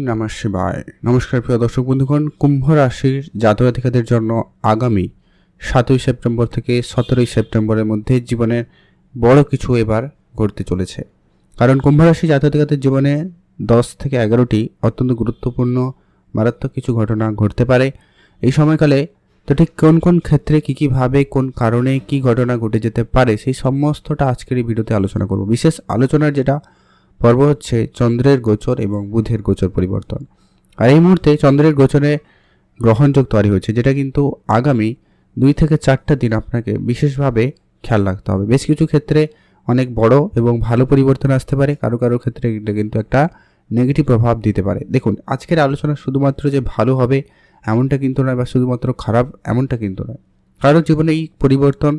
নমঃ শিবায়। নমস্কার প্রিয় দর্শক বন্ধুগণ, কুম্ভ রাশির জাতক জাতিকাদের জন্য আগামী 7ই সেপ্টেম্বর থেকে 17ই সেপ্টেম্বরের মধ্যে জীবনের বড় কিছু এবার ঘটতে চলেছে। কারণ কুম্ভ রাশি জাতক জাতিকাদের জীবনে 10 থেকে 11টি অত্যন্ত গুরুত্বপূর্ণ মারাত্মক কিছু ঘটনা ঘটতে পারে এই সময়কালে। তো ঠিক কোন কোন ক্ষেত্রে কীভাবে কোন কারণে কি ঘটনা ঘটে যেতে পারে সেই সমস্তটা আজকের এই ভিডিওতে আলোচনা করব। বিশেষ আলোচনার যেটা পর্ব হচ্ছে চন্দ্রের গোচর এবং বুধের গোচর পরিবর্তন। আর এই মুহূর্তে চন্দ্রের গোচরে গ্রহণযোগ তৈরি হয়েছে, যেটা কিন্তু আগামী 2 থেকে 4টা দিন আপনাকে বিশেষভাবে খেয়াল রাখতে হবে। বেশ কিছু ক্ষেত্রে অনেক বড় এবং ভালো পরিবর্তন আসতে পারে, কারো কারো ক্ষেত্রে এটা কিন্তু একটা নেগেটিভ প্রভাব দিতে পারে। দেখুন, আজকের আলোচনা শুধুমাত্র যে ভালো হবে এমনটা কিন্তু নয়, বা শুধুমাত্র খারাপ এমনটা কিন্তু নয়। কারোর জীবনে এই পরিবর্তন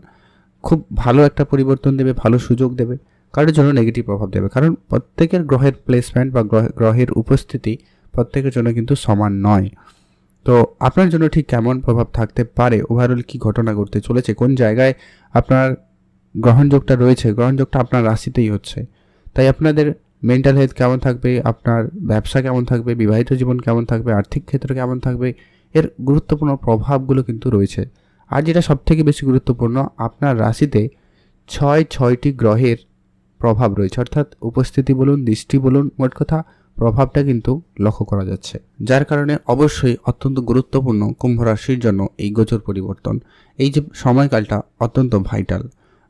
খুব ভালো একটা পরিবর্তন দেবে, ভালো সুযোগ দেবে, কারোর জন্য নেগেটিভ প্রভাব দেবে। কারণ প্রত্যেকের গ্রহের প্লেসমেন্ট বা গ্রহের উপস্থিতি প্রত্যেকের জন্য কিন্তু সমান নয়। তো আপনার জন্য ঠিক কেমন প্রভাব থাকতে পারে, ওভারঅল কী ঘটনা ঘটতে চলেছে, কোন জায়গায় আপনার গ্রহণযোগটা রয়েছে, গ্রহণযোগটা আপনার রাশিতেই হচ্ছে, তাই আপনাদের মেন্টাল হেলথ কেমন থাকবে, আপনার ব্যবসা কেমন থাকবে, বিবাহিত জীবন কেমন থাকবে, আর্থিক ক্ষেত্র কেমন থাকবে, এর গুরুত্বপূর্ণ প্রভাবগুলো কিন্তু রয়েছে। আর যেটা সবথেকে বেশি গুরুত্বপূর্ণ, আপনার রাশিতে 6টি গ্রহের প্রভাব রয়েছে, অর্থাৎ উপস্থিতি বলুন, দৃষ্টি বলুন, মোট কথা প্রভাবটা কিন্তু লক্ষ্য করা যাচ্ছে। যার কারণে অবশ্যই অত্যন্ত গুরুত্বপূর্ণ কুম্ভ রাশির জন্য এই গোচর পরিবর্তন, এই যে সময়কালটা অত্যন্ত ভাইটাল।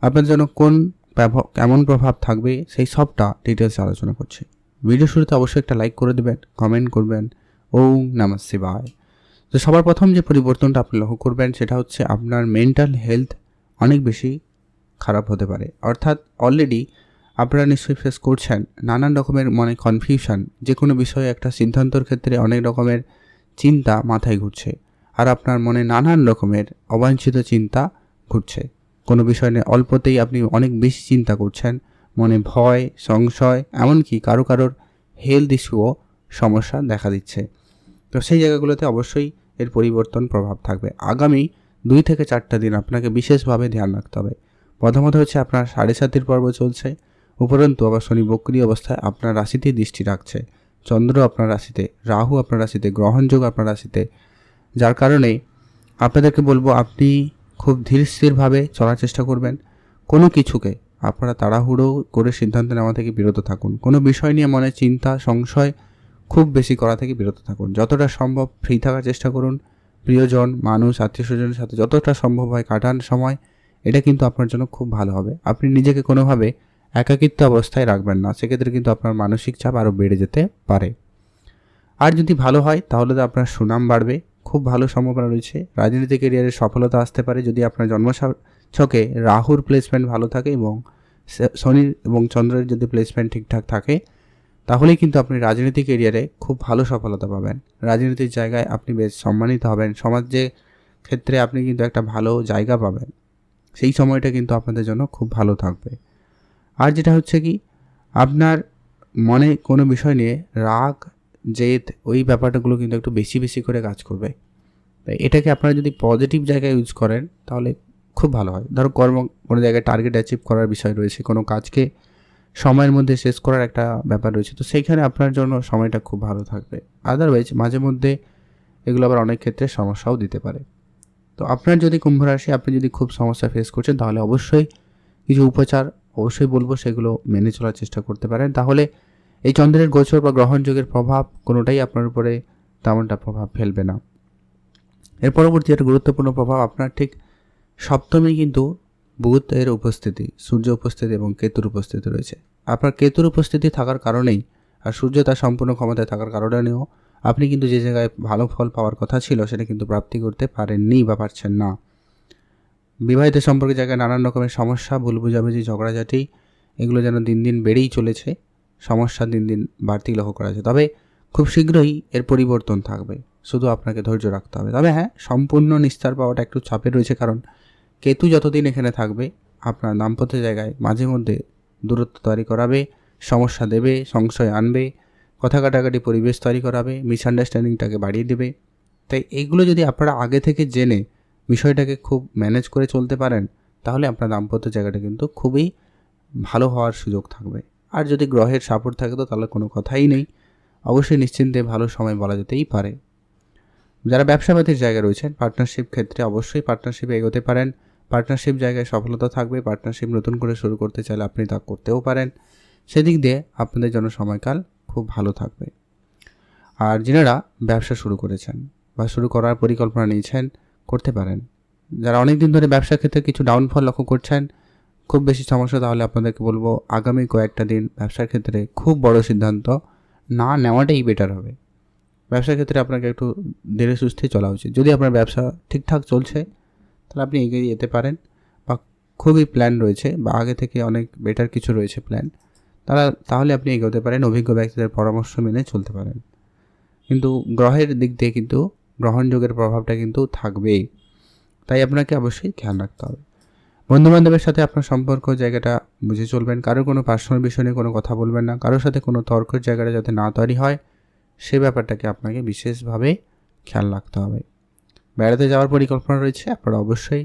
আপনার জন্য কেমন প্রভাব থাকবে সেই সবটা ডিটেলসে আলোচনা করছি। ভিডিও শুরুতে অবশ্যই একটা লাইক করে দেবেন, কমেন্ট করবেন, ওম নমঃ শিবায়। তো সবার প্রথম যে পরিবর্তনটা আপনি লক্ষ্য করবেন সেটা হচ্ছে আপনার মেন্টাল হেলথ অনেক বেশি খারাপ হতে পারে। অর্থাৎ অলরেডি আপনারা নিশ্চয়ই ফেস করছেন নানান রকমের মনে কনফিউশন, যে কোনো বিষয়ে একটা সিদ্ধান্তর ক্ষেত্রে অনেক রকমের চিন্তা মাথায় ঘুরছে, আর আপনার মনে নানান রকমের অবাঞ্ছিত চিন্তা ঘুরছে। কোনো বিষয় নিয়ে অল্পতেই আপনি অনেক বেশি চিন্তা করছেন, মনে ভয়, সংশয়, এমনকি কারোর হেলথ ইস্যুও সমস্যা দেখা দিচ্ছে। তো সেই জায়গাগুলোতে অবশ্যই এর পরিবর্তন প্রভাব থাকবে। আগামী 2 থেকে 4টা দিন আপনাকে বিশেষভাবে ধ্যান রাখতে হবে। প্রথমত হচ্ছে আপনার 7.5 পর্ব চলছে, উপরন্তু আবার শনি বক্রী অবস্থায় আপনার রাশিতেই দৃষ্টি রাখছে, চন্দ্র আপনার রাশিতে, রাহু আপনার রাশিতে, গ্রহণযোগ আপনার রাশিতে। যার কারণে আপনাদেরকে বলবো আপনি খুব ধীরস্থিরভাবে চলার চেষ্টা করবেন। কোনো কিছুকে আপনারা তাড়াহুড়ো করে সিদ্ধান্ত নেওয়া থেকে বিরত থাকুন। কোনো বিষয় নিয়ে মনে চিন্তা, সংশয় খুব বেশি করা থেকে বিরত থাকুন। যতটা সম্ভব ফ্রি থাকার চেষ্টা করুন। প্রিয়জন, মানুষ, আত্মীয় স্বজনের সাথে যতটা সম্ভব হয় কাটান সময়, এটা কিন্তু আপনার জন্য খুব ভালো হবে। আপনি নিজেকে কোনোভাবে একাকিত্ব অবস্থায় রাখবেন না, সেক্ষেত্রে কিন্তু আপনার মানসিক চাপ আরও বেড়ে যেতে পারে। আর যদি ভালো হয় তাহলে তো আপনার সুনাম বাড়বে, খুব ভালো সম্ভাবনা রয়েছে। রাজনৈতিক ক্যারিয়ারে সফলতা আসতে পারে যদি আপনার জন্মছকে রাহুর প্লেসমেন্ট ভালো থাকে এবং শনির এবং চন্দ্রের যদি প্লেসমেন্ট ঠিকঠাক থাকে, তাহলেই কিন্তু আপনি রাজনৈতিক ক্যারিয়ারে খুব ভালো সফলতা পাবেন। রাজনৈতিক জায়গায় আপনি বেশ সম্মানিত হবেন, সমাজে ক্ষেত্রে আপনি কিন্তু একটা ভালো জায়গা পাবেন। সেই সময়টা কিন্তু আপনাদের জন্য খুব ভালো থাকবে। আর যেটা হচ্ছে কি, আপনার মনে কোনো বিষয় নিয়ে রাগ, জেদ, ওই ব্যাপারটাগুলো কিন্তু একটু বেশি বেশি করে কাজ করবে। তাই এটাকে আপনারা যদি পজিটিভ জায়গায় ইউজ করেন তাহলে খুব ভালো হয়। ধরো কোনো জায়গায় টার্গেট অ্যাচিভ করার বিষয় রয়েছে, কোনো কাজকে সময়ের মধ্যে শেষ করার একটা ব্যাপার রয়েছে, তো সেইখানে আপনার জন্য সময়টা খুব ভালো থাকবে। আদারওয়াইজ মাঝে মধ্যে এগুলো আবার অনেক ক্ষেত্রে সমস্যাও দিতে পারে। তো আপনার যদি কুম্ভ রাশি, আপনি যদি খুব সমস্যা ফেস করছেন, তাহলে অবশ্যই কিছু উপচার অবশ্যই বলবো, সেগুলো মেনে চলার চেষ্টা করতে পারেন। তাহলে এই চন্দ্রের গোচর বা গ্রহণযোগের প্রভাব কোনোটাই আপনার উপরে তেমনটা প্রভাব ফেলবে না। এর পরবর্তী একটা গুরুত্বপূর্ণ প্রভাব, আপনার ঠিক সপ্তমে কিন্তু বুধের উপস্থিতি, সূর্য উপস্থিতি এবং কেতুর উপস্থিতি রয়েছে। আপনার কেতুর উপস্থিতি থাকার কারণেই আর সূর্য তার সম্পূর্ণ ক্ষমতায় থাকার কারণেও আপনি কিন্তু যে জায়গায় ভালো ফল পাওয়ার কথা ছিল সেটা কিন্তু প্রাপ্তি করতে পারেননি বা পারছেন না। বিবাহিত সম্পর্কে জায়গায় নানান রকমের সমস্যা, ভুল বুঝাবুঝি, ঝগড়াঝাটি, এগুলো যেন দিন দিন বেড়েই চলেছে, সমস্যা দিন দিন বাড়তি লক্ষ্য করা যায়। তবে খুব শীঘ্রই এর পরিবর্তন থাকবে, শুধু আপনাকে ধৈর্য রাখতে হবে। তবে হ্যাঁ, সম্পূর্ণ নিস্তার পাওয়াটা একটু চাপে রয়েছে, কারণ কেতু যতদিন এখানে থাকবে আপনার দাম্পত্য জায়গায় মাঝে মধ্যে দূরত্ব তৈরি করাবে, সমস্যা দেবে, সংশয় আনবে, কথা কাটাকাটি পরিবেশ তৈরি করাবে, মিসআন্ডারস্ট্যান্ডিংটাকে বাড়িয়ে দেবে। তাই এইগুলো যদি আপনারা আগে থেকে জেনে বিষয়টাকে খুব ম্যানেজ করে চলতে পারেন, তাহলে আপনার দাম্পত্য জায়গাটা কিন্তু খুবই ভালো হওয়ার সুযোগ থাকবে। আর যদি গ্রহের সাপোর্ট থাকে তো তাহলে কোনো কথাই নেই, অবশ্যই নিশ্চিন্তে ভালো সময় বলা যেতেই পারে। যারা ব্যবসাপাতির জায়গায় রয়েছেন, পার্টনারশিপ ক্ষেত্রে অবশ্যই পার্টনারশিপে এগোতে পারেন। পার্টনারশিপ জায়গায় সফলতা থাকবে। পার্টনারশিপ নতুন করে শুরু করতে চাইলে আপনি তা করতেও পারেন। সেদিক দিয়ে আপনাদের জন্য সময়কাল খুব ভালো থাকবে। আর যারা ব্যবসা শুরু করেছেন বা শুরু করার পরিকল্পনা নিয়েছেন, করতে পারেন। যারা অনেক দিন ধরে ব্যবসার ক্ষেত্রে কিছু ডাউনফল লক্ষ্য করছেন, খুব বেশি সমস্যা, তাহলে আপনাদেরকে বলবো আগামী কয়েকটা দিন ব্যবসার ক্ষেত্রে খুব বড় সিদ্ধান্ত না নেওয়াটাই বেটার হবে। ব্যবসার ক্ষেত্রে আপনাকে একটু ধীরে সুস্থে চলা উচিত। যদি আপনার ব্যবসা ঠিকঠাক চলছে তাহলে আপনি এগিয়ে যেতে পারেন, বা খুবই প্ল্যান রয়েছে বা আগে থেকে অনেক বেটার কিছু রয়েছে প্ল্যান, তাহলে আপনি এগোতে পারেন। অভিজ্ঞ ব্যক্তিদের পরামর্শ মেনে চলতে পারেন। কিন্তু গ্রহের দিক দিয়ে কিন্তু গ্রহণযোগের প্রভাবটা কিন্তু থাকবেই, তাই আপনাকে অবশ্যই খেয়াল রাখতে হবে। বন্ধুবান্ধবের সাথে আপনার সম্পর্ক জায়গাটা বুঝে চলবেন। কারোর কোনো পার্সোনাল বিষয় নিয়ে কোনো কথা বলবেন না। কারোর সাথে কোনো তর্কের জায়গাটা যাতে না তৈরি হয়, সে ব্যাপারটাকে আপনাকে বিশেষভাবে খেয়াল রাখতে হবে। বেড়াতে যাওয়ার পরিকল্পনা রয়েছে, আপনারা অবশ্যই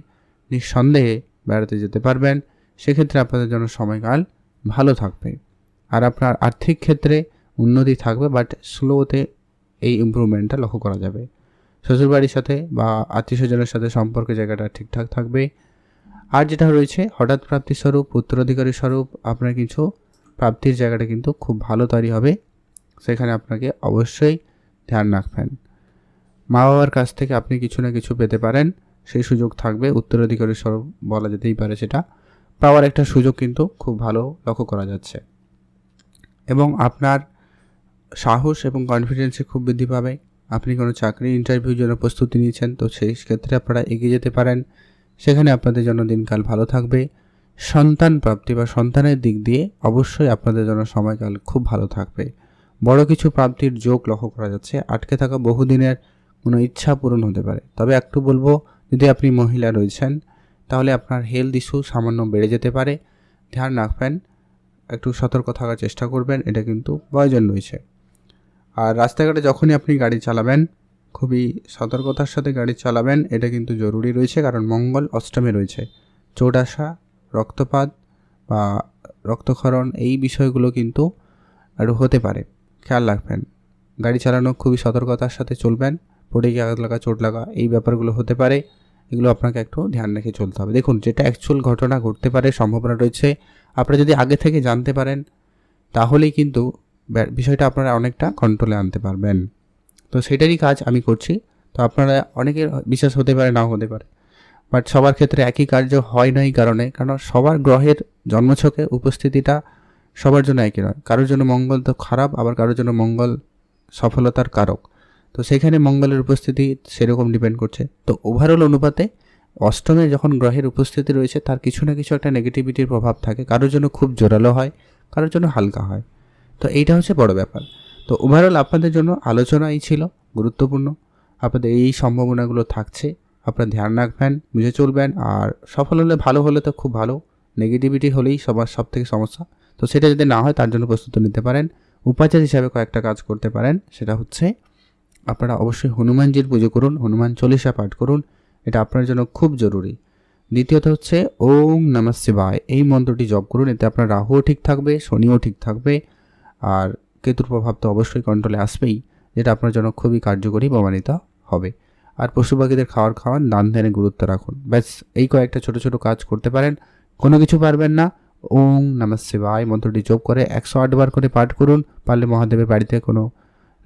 নিঃসন্দেহে বেড়াতে যেতে পারবেন। সেক্ষেত্রে আপনাদের জন্য সময়কাল ভালো থাকবে। আর আপনার আর্থিক ক্ষেত্রে উন্নতি থাকবে, বাট স্লোতে এই ইমপ্রুভমেন্টটা লক্ষ্য করা যাবে। শ্বশুরবাড়ির সাথে বা আত্মীয় স্বজনের সাথে সম্পর্কের জায়গাটা ঠিকঠাক থাকবে। আর যেটা রয়েছে হঠাৎ প্রাপ্তি স্বরূপ, উত্তরাধিকারী স্বরূপ আপনার কিছু প্রাপ্তির জায়গাটা কিন্তু খুব ভালো তৈরি হবে। সেখানে আপনাকে অবশ্যই ধ্যান রাখবেন। মা বাবার কাছ থেকে আপনি কিছু না কিছু পেতে পারেন, সেই সুযোগ থাকবে। উত্তরাধিকারী স্বরূপ বলা যেতেই পারে, সেটা পাওয়ার একটা সুযোগ কিন্তু খুব ভালো লক্ষ্য করা যাচ্ছে। এবং আপনার সাহস এবং কনফিডেন্সে খুব বৃদ্ধি পাবে। আপনি কোনো চাকরি ইন্টারভিউর জন্য প্রস্তুতি নিয়েছেন, তো সেই ক্ষেত্রে আপনারা এগিয়ে যেতে পারেন। সেখানে আপনাদের জন্য দিনকাল ভালো থাকবে। সন্তান প্রাপ্তি বা সন্তানের দিক দিয়ে অবশ্যই আপনাদের জন্য সময়কাল খুব ভালো থাকবে। বড় কিছু প্রাপ্তির যোগ লক্ষ্য করা যাচ্ছে। আটকে থাকা বহুদিনের কোনো ইচ্ছা পূরণ হতে পারে। তবে একটু বলবো, যদি আপনি মহিলা রয়েছেন তাহলে আপনার হেলথ ইস্যু সামান্য বেড়ে যেতে পারে। ধ্যান রাখবেন, একটু সতর্ক থাকার চেষ্টা করবেন, এটা কিন্তু প্রয়োজন রয়েছে। আর রাস্তাঘাটে যখনই আপনি গাড়ি চালাবেন, খুবই সতর্কতার সাথে গাড়ি চালাবেন, এটা কিন্তু জরুরি রয়েছে। কারণ মঙ্গল অষ্টমে রয়েছে। চোট আসা, রক্তপাত বা রক্তক্ষরণ, এই বিষয়গুলো কিন্তু আরও হতে পারে, খেয়াল রাখবেন। গাড়ি চালানো খুবই সতর্কতার সাথে চলবেন। পড়ে গিয়ে আঘাত লাগা, চোট লাগা, এই ব্যাপারগুলো হতে পারে। এগুলো আপনাকে একটু ধ্যান রেখে চলতে হবে। দেখুন, যেটা অ্যাকচুয়াল ঘটনা ঘটতে পারে, সম্ভাবনা রয়েছে, আপনারা যদি আগে থেকে জানতে পারেন তাহলেই কিন্তু বিষয়টা আপনারা অনেকটা কন্ট্রোলে আনতে পারবেন। তো সেটারই কাজ আমি করছি। তো আপনারা অনেকের বিশ্বাস হতে পারে, নাও হতে পারে, বাট সবার ক্ষেত্রে একই কার্য হয় না এই কারণে, কারণ সবার গ্রহের জন্মছকে উপস্থিতিটা সবার জন্য একই নয়। কারোর জন্য মঙ্গল তো খারাপ, আবার কারোর জন্য মঙ্গল সফলতার কারক। তো সেখানে মঙ্গলের উপস্থিতি সেরকম ডিপেন্ড করছে। তো ওভারঅল অনুপাতে অষ্টমে যখন গ্রহের উপস্থিতি রয়েছে, তার কিছু না কিছু একটা নেগেটিভিটির প্রভাব থাকে। কারোর জন্য খুব জোরালো হয়, কারোর জন্য হালকা হয়। তো এইটা হচ্ছে বড় ব্যাপার। তো ওভারঅল আপনাদের জন্য আলোচনাই ছিল গুরুত্বপূর্ণ। আপনাদের এই সম্ভাবনাগুলো থাকছে, আপনারা ধ্যান রাখবেন, বুঝে চলবেন। আর সফল হলে ভালো হলে তো খুব ভালো, নেগেটিভিটি হলেই সবার সব থেকে সমস্যা। তো সেটা যদি না হয়, তার জন্য প্রস্তুতি নিতে পারেন। উপাচার হিসাবে কয়েকটা কাজ করতে পারেন। সেটা হচ্ছে আপনারা অবশ্যই হনুমানজির পুজো করুন, হনুমান চল্লিশা পাঠ করুন, এটা আপনার জন্য খুব জরুরি। দ্বিতীয়ত হচ্ছে ওং নমঃ শিবায়, এই মন্ত্রটি জপ করুন। এতে আপনার রাহুও ঠিক থাকবে, শনিও ঠিক থাকবে, আর কেতুর প্রভাব তো অবশ্যই কন্ট্রোলে আসবেই, যেটা আপনার জন্য খুবই কার্যকরী প্রমাণিত হবে। আর পশু পাখিদের খাওয়ান, দান ধ্যানে গুরুত্ব রাখুন। ব্যাস, এই কয়েকটা ছোট ছোট কাজ করতে পারেন। কোনো কিছু পারবেন না, ওং নমঃ শিবায় মন্ত্রটি জপ করে 108 বার করে পাঠ করুন। পারলে মহাদেবের বাড়িতে কোনো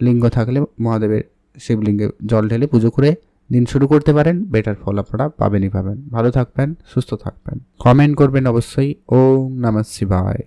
লিঙ্গ থাকলে মহাদেবের শিবলিঙ্গে জল ঢেলে পুজো করে দিন শুরু করতে পারেন। বেটার ফল আপনারা পাবেনই পাবেন। ভালো থাকবেন, সুস্থ থাকবেন। কমেন্ট করবেন অবশ্যই। ওং নমঃ শিবায়।